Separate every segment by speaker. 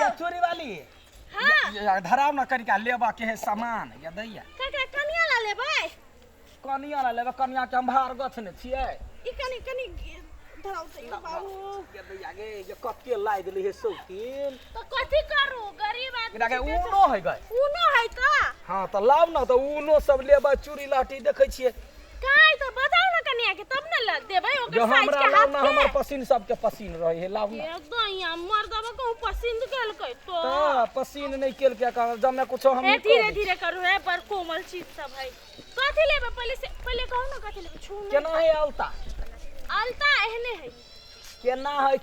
Speaker 1: ये चोरी वाली हां धराव ना करिका लेबा के है सामान या दैया
Speaker 2: का कनिया ला लेबै
Speaker 1: कनिया ला लेबा कनिया के हम भार गछ ने छियै
Speaker 2: ई कनी धराव दे बाबू
Speaker 1: ये दैया गे ये कत्ते लाई देली है सौतीन
Speaker 2: तो कथि करू गरीब आदमी
Speaker 1: के ऊनो है गए
Speaker 2: ऊनो है का
Speaker 1: हां त लाव ना त ऊनो सब लेबा चूड़ी लाठी देखै छियै
Speaker 2: काई तो बताओ ना कनिया के तब न देबै ओकर साइज के हाथ के
Speaker 1: हमर पसीन सबके पसीन रहे है लाव ना
Speaker 2: एकदम यहाँ मर्दवा को पसीन केलकै तो
Speaker 1: पसीन नहीं केल के का जब मैं कुछ हम
Speaker 2: धीरे धीरे करू है पर कोमल चीज सब है कथि लेबे पहले कहू ना कथि लेबे छू
Speaker 1: केना है अलता
Speaker 2: एहने है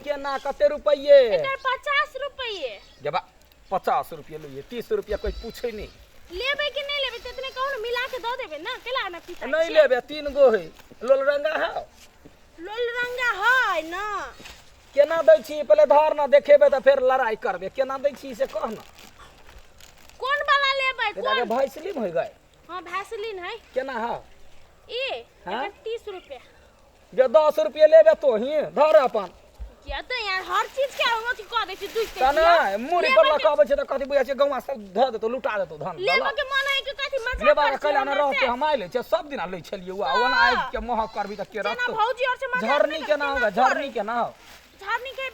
Speaker 1: केना कते रुपये
Speaker 2: एकर 50 रुपये
Speaker 1: जबा 50 रुपये लिए 30 रुपया कोई पूछे नहीं
Speaker 2: लेबे कि नहीं लेबे ततने कहू ना मिला के द देबे ना केला ना पिता
Speaker 1: नहीं लेबे 3 गो है लोलरंगा है
Speaker 2: ना
Speaker 1: केना दै छी पहले धर ना देखेबे त फिर लड़ाई करबे केना दै छी से कह ना
Speaker 2: कौन वाला लेबे
Speaker 1: कौन भैसलिन हो गए
Speaker 2: हां भैसलिन है
Speaker 1: केना है
Speaker 2: ए 30 रुपया
Speaker 1: जे 10 रुपये लेबे तो ही धर अपन
Speaker 2: या त यार हर चीज के अथि क दै छी दुई
Speaker 1: तना मुड़ी पर लगाबै छै त कथि बुझै छै गौवा सब ध देतो लुटा देतो धन
Speaker 2: लेबे के मन है कि कथि मजा
Speaker 1: लेबा कला न रहते हम आइले छै सब दिन ले छलिए वन आइ के मोह करबी त के रहतो
Speaker 2: भौजी और से मजा
Speaker 1: झरनी के ना होगा झरनी के ना हो
Speaker 2: झरनी के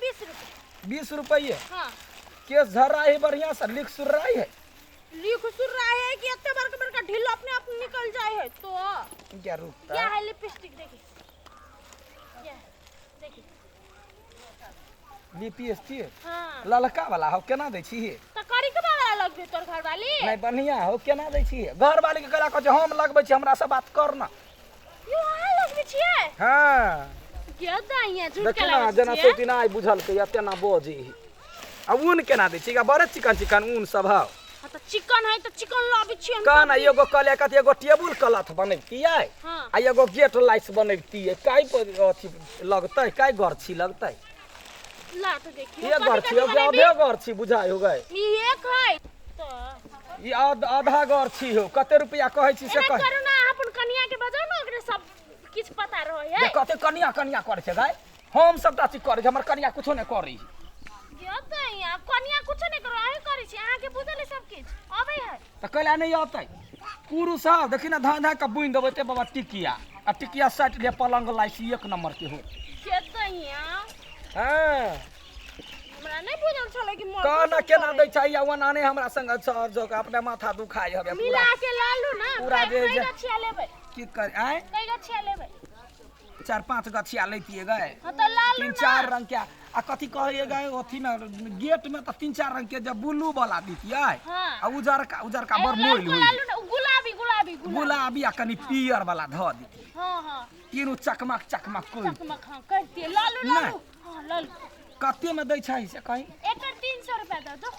Speaker 2: 20
Speaker 1: रुपये
Speaker 2: हां
Speaker 1: के झर्रा है बढ़िया से लिख सुर्राई है
Speaker 2: लिख सुर्राई है कि एते बड़का ढिल अपने आप निकल जाए है तो
Speaker 1: क्या रुकता
Speaker 2: क्या है लिपस्टिक देखिए ये देखिए
Speaker 1: लिपस्टिक
Speaker 2: हां
Speaker 1: ललका वाला हो केना दै छी
Speaker 2: त करी के वाला लग दे तोर घर वाली
Speaker 1: नहीं बढ़िया हो केना दै छी घर वाली के कला कह हम लगबै छी हमरा से बात कर ना
Speaker 2: यो आ लगबै छियै
Speaker 1: हां
Speaker 2: के दैया झूठ के
Speaker 1: ना जना सोती ना आई बुझल के एतना बोजी आ ऊन केना दै छी बड़े चिकन ऊन सब हां
Speaker 2: त चिकन है त चिकन लाबै छी हम
Speaker 1: कान एगो कले कत एगो टेबुल क्लॉथ बनैतियै आ एगो गेट लाइट बनैतियै काई पर अथी लगतै काई गरछी लगतै
Speaker 2: ला तो देखिए
Speaker 1: ये गरछी हो गया आधे गरछी बुझाई हो गए
Speaker 2: ई एक है तो
Speaker 1: ई आधा गरछी हो कते रुपया कहै छी से कह
Speaker 2: करू ना अपन कनिया के बजाओ ना ओकरे सब किछ पता रहे है
Speaker 1: कते कनिया करे छै गाय हम सबटा चीज करे छै हमर कनिया कुछो नै करै
Speaker 2: ये त या कनिया कुछो नै करो आही करै छी अहाँ के बुझल है सब किछ आबै है
Speaker 1: त कला नै आतै पुरु साहब देखि ना धा धा के बुइन देबै ते बाबा टिकिया आ टिकिया सेट ले पलंग लाइसी 1 नंबर के हो
Speaker 2: के त या
Speaker 1: हां
Speaker 2: हमरा नै बुझल छले कि मोर
Speaker 1: काना केना दै छै वना नै हमरा संग सर जो के अपने माथा दुखाय हबे पूरा
Speaker 2: मिला के लालू ना
Speaker 1: पूरा जे
Speaker 2: गछिया लेबै
Speaker 1: की कर आय
Speaker 2: कई गछिया लेबै
Speaker 1: 4-5 गछिया लैतिए गए
Speaker 2: हां त लालू
Speaker 1: 3-4 रंग के आ कथि कहै गए अथी में गेट में त 3-4 रंग के जब ब्लू वाला दितिए आ उजर का बर मोइल होई
Speaker 2: लालू ना गुलाबी
Speaker 1: आ कनी पियर वाला ध दितिए
Speaker 2: हां
Speaker 1: तीनों चकमक कोई
Speaker 2: चकमक हां करतिए लालू हां लालू
Speaker 1: कते में दै छै से कहीं
Speaker 2: एकर 300 रुपया दे दो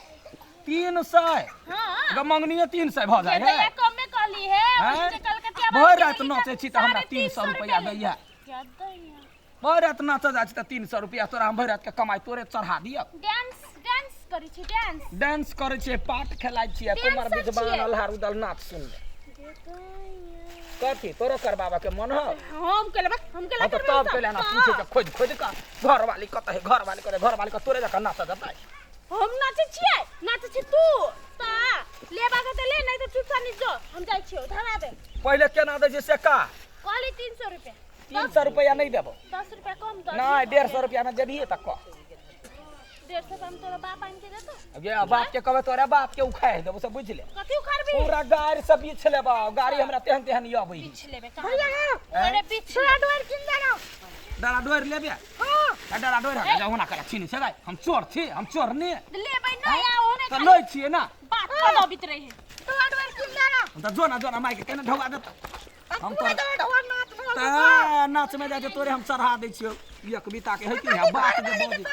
Speaker 1: 300
Speaker 2: हां
Speaker 1: गमंगनिए 300 भ जाय है
Speaker 2: कम में कहली है जे कलकतिया
Speaker 1: भर रात नचे छी त हमरा 300 रुपया दैया
Speaker 2: क्या दैया
Speaker 1: भर रात नच जाय छी त 300 रुपया तोरा हम भर रात के कमाई तोरे चढ़ा दिय
Speaker 2: डांस करै छी
Speaker 1: डांस करै छी पाठ खेलाय छी कुमार बीच बानल हार उदल नाच सुन कथी तोरो कर बाबा के मन हो
Speaker 2: हम केलबा
Speaker 1: तो तब केला ना पूछे के खोज का घर वाली कत है घर वाली का तोरे जका नाच जाता
Speaker 2: हम नाचे छियै नाचे छी तू ता लेबा के त ले नै त चुप सा जो हम जाय छियै धरा दे
Speaker 1: पहले केना दै छै से का
Speaker 2: कहली 300 रुपया
Speaker 1: 300 रुपया नहीं देबो
Speaker 2: 10 रुपया कम दो
Speaker 1: नहीं 150 रुपया में देबिए तक को
Speaker 2: 150 कम तोरा बाप आन के देतो
Speaker 1: ये बाप के कहबे तोरा बाप के उखाड़ देबो सब बुझ ले
Speaker 2: कथि उखाड़बी
Speaker 1: पूरा गाड़ी सब बीच लेबा गाड़ी हमरा तेहन आबै
Speaker 2: बीच लेबे भैया अरे बीच डोर किन देना
Speaker 1: डरा डोर लेबे हां डरा डोर है जाऊ ना करा छीनी छै हम चोर ने
Speaker 2: लेबे ना या ओने
Speaker 1: त नै छिए ना
Speaker 2: बात कदो बीत रही है डोर किन देना
Speaker 1: त जो ना माइक केना ढवा देत हम तो नाच में जाके तोरे हम चढ़ा दै छियो एक बीता के है कि बात जे बोली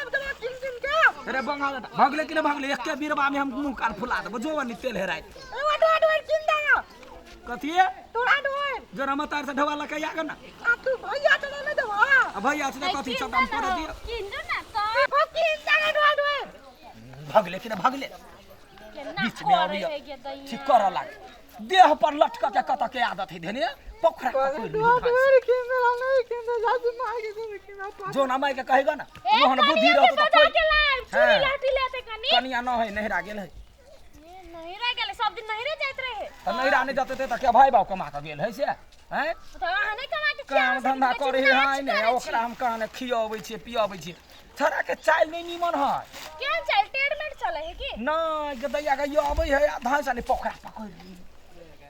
Speaker 1: अरे बंगाल भगले कि न भगले एक के बीरबा में हम मुंह कान फुला देबो जोवनी तेल हेराय
Speaker 2: डोर किन देना
Speaker 1: कथि है
Speaker 2: तोरा डोर
Speaker 1: जरा मतार से ढवा लके आगे ना
Speaker 2: आ तू भैया तो नहीं देबो
Speaker 1: भैया से कथि सब हम तोरे दियो
Speaker 2: किन दो ना तो किन देना डोर
Speaker 1: भगले कि न भगले बीच में आबियो ठीक कर लाग देह पर लटका के कत के आदत है धने पोखरा का जो ना माई के कहेगा ना वो हन बुद्धि रहत तो
Speaker 2: चूड़ी लाठी लेते कनी
Speaker 1: कनिया न है नहरा गेल है
Speaker 2: नहीं रह गेले सब दिन नहीं रह जात रहे
Speaker 1: त नहरा नहीं जाते त क्या भाई बाप कमा के गेल है से हैं
Speaker 2: तो हने कमा के
Speaker 1: काम धंधा करे है ने ओकरा हम कहने खियाबै छी पियाबै छी छोरा के चाल नहीं नीमन है
Speaker 2: क्या चल टेडमेंट चले है की
Speaker 1: नहीं गदैया के यो आबै है आधा साले पोखरा पकड़ ली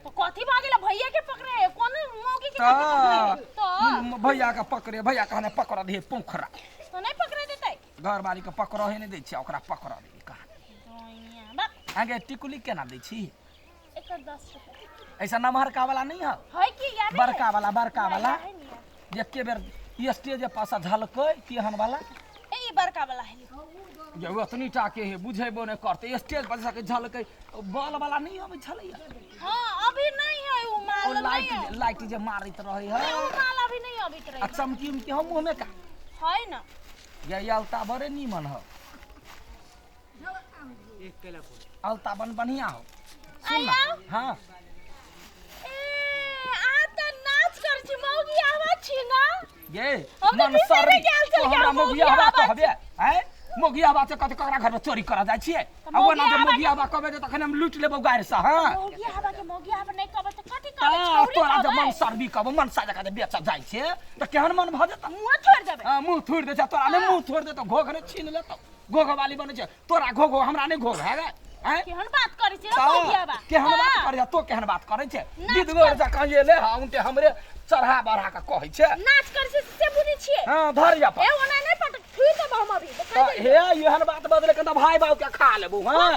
Speaker 2: तो कथी भागेला भैया के पकड़े है कौन मौगी के पकड़े तो
Speaker 1: भैया के पकड़े भैया कहने पकड़ दे पोखरा
Speaker 2: तो नहीं पकड़े देतै
Speaker 1: घर वाली के पकड़ है नहीं दै छी ओकरा पकड़ दे कहा आगे टिकुली केना दै छी
Speaker 2: एकर 10 रुपया
Speaker 1: ऐसा नमहरका वाला नहीं है
Speaker 2: है की याद
Speaker 1: बड़का वाला जे के बेर स्टेज पासा झलकै केहन वाला
Speaker 2: ए ई बड़का वाला है
Speaker 1: जे ओतनी टा के है बुझेबो नहीं करते स्टेज पर से झलकै बॉल वाला नहीं आबै छलैया
Speaker 2: हां अभी नहीं है उ माल
Speaker 1: ओ लाइट जे मारैत रहे है
Speaker 2: उ माल अभी नहीं अबित रहे
Speaker 1: अच्छा चमकी के हम मुंह में का
Speaker 2: है ना
Speaker 1: ये अलता बड़े नीमन हो अलता बन बढ़िया हो सुन ना हां
Speaker 2: ए आ त नाच कर छी मौगी आवा छी ना
Speaker 1: ये
Speaker 2: हमने
Speaker 1: मन सर
Speaker 2: विषय में गेल छल,
Speaker 1: हमरा
Speaker 2: या
Speaker 1: मोगिया
Speaker 2: मोगिया
Speaker 1: बा
Speaker 2: बात
Speaker 1: कहबे हैं मोगिया बा कत ककरा घर में चोरी करा जाय छिए अब ना जे मोगिया बा कहबे त तखन हम लूट लेबो गाड़ से हां
Speaker 2: मौगी आवा नहीं कहबे त कथी
Speaker 1: ता
Speaker 2: कहबे छौरी
Speaker 1: तोरा जे
Speaker 2: कहबे
Speaker 1: मन सरबी कहबो मन साजा का बेचा जाय छे त केहन मन भ जता
Speaker 2: मुंह छोड़ देबे
Speaker 1: मुंह थोड़ दे तोरा ने मुंह थोड़ दे त घोघरे छीन ले त घोघ वाली बने छे तोरा घोघो हमरा ने घोघ है हैं
Speaker 2: केहन बात करै छी मौगी आवा
Speaker 1: केहन बात करे तो केहन बात करे छे दीदगोर जा कहिए ले हम ते हमरे चढ़ा बढ़ा के कहै छे
Speaker 2: नाच कर छी से बुझी छिए
Speaker 1: हां धरिया पर
Speaker 2: ए ओना नहीं पट छुई त हम अभी
Speaker 1: त हे एहन बात बदले के त भाई बाऊ के खा लेबू हां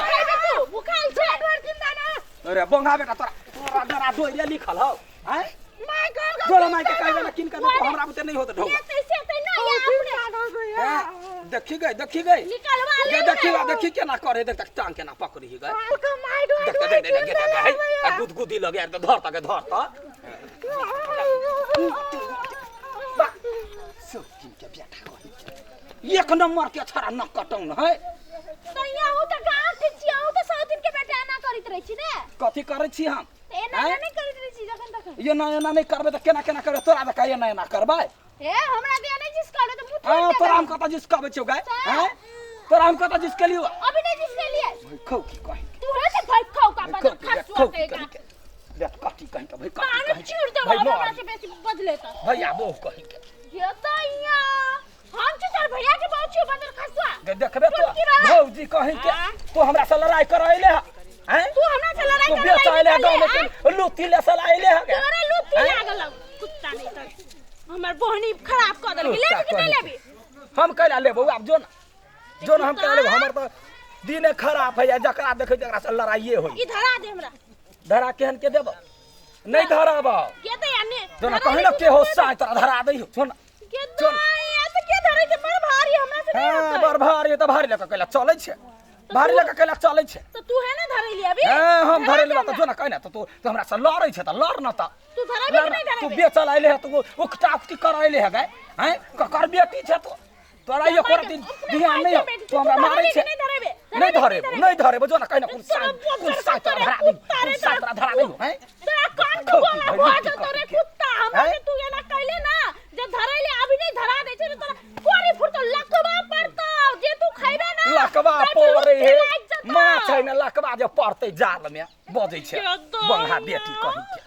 Speaker 2: तू भूखाल छे डर जिंदा ना
Speaker 1: अरे बंगा बेटा तोरा जरा डोइले लिखल हो हैं
Speaker 2: माय गॉड
Speaker 1: जोला माई के कहबे ना किन के तो हमरा बुते नहीं होत ढौ
Speaker 2: से ना या अपने
Speaker 1: देखी गई
Speaker 2: निकलवा ले
Speaker 1: देखी केना करे देख तक टांग केना पकड़ी गई
Speaker 2: का माय डो
Speaker 1: देख आ गुदगुदी लगे यार धर त सब किन के बेटा कहि एक नंबर के छोरा न कटौन है
Speaker 2: तैया हो त गांव के छिया हो त सब दिन के बेटा ना करित रही छी ने
Speaker 1: कथी करे छी हम
Speaker 2: एना नहीं करित रही छी जखन तक
Speaker 1: ये ना नहीं करबे त केना करे तोरा त कहिए ना करबे
Speaker 2: ए हमरा दे नहीं जिस करे तो मुंह
Speaker 1: हां तोरा हम कता जिस कहबे छौ गाय हैं तोरा हम कता जिस के लियो
Speaker 2: अभी नहीं जिस के लिए
Speaker 1: खौ की कहि
Speaker 2: तू है से भाई खाओ का बंद खसुआ के का
Speaker 1: देख काटी कहि के भाई
Speaker 2: कान
Speaker 1: काटी
Speaker 2: चीर दे हमरा से बेसी बदले त
Speaker 1: भैया वो कहि के
Speaker 2: ये तैया हम चल भैया के बाछी बंदर खसुआ
Speaker 1: देखबे तो भौजी कहि के तू हमरा से लड़ाई करैले हैं
Speaker 2: तू हमरा से लड़ाई
Speaker 1: तू बेचाइले गांव में लूटी ले सलाइले है
Speaker 2: तोरे लूटी लागल कुत्ता नहीं त हमर बहनी खराब कर देलके ले के नहीं लेबी
Speaker 1: हम कैला लेबो अब जो ना हम कैला लेबो हमर तो दिन खराब है जकरा देखै जकरा से लड़ाइए होई
Speaker 2: ई धरा दे हमरा
Speaker 1: धरा केहन के देबो नहीं धराबो
Speaker 2: के दे यानी
Speaker 1: जो ना कहि ना के हो साय तोरा धरा दई हो सुन
Speaker 2: के दे या त के धरे के बड़ भारी हमरा से नहीं
Speaker 1: हां बड़ भारी त भारी लेके कैला चलै छे भारी लेके कैला चलै छे
Speaker 2: तो तू है ना धरे ले अभी
Speaker 1: हां हम धरे लेबा त जो ना कहना तो हमरा से लड़ै छे त लड़ न त
Speaker 2: तू धरे भी नहीं धरे
Speaker 1: तू बेचल आइले है तू उकटा उकटी करैले है गए हैं ककर बेटी छे तो तोरा ये कर दिन ध्यान नहीं हो तू हमरा मारै छे नहीं धरेबो जो ना कहना कुन साय तोरा धरा दई हो हैं
Speaker 2: तेरा कान खोला हो जा तोरे कुत्ता हमरा से तू ये ना कहले ना जे धरे ले अभी नहीं धरा दे छे तोरा कोरी फुट लकवा पड़ता जे तू खइबे ना
Speaker 1: लकवा पड़े है मां छै ना लकवा जे पड़ते जाल में बजै छे बंगा बेटी कहि के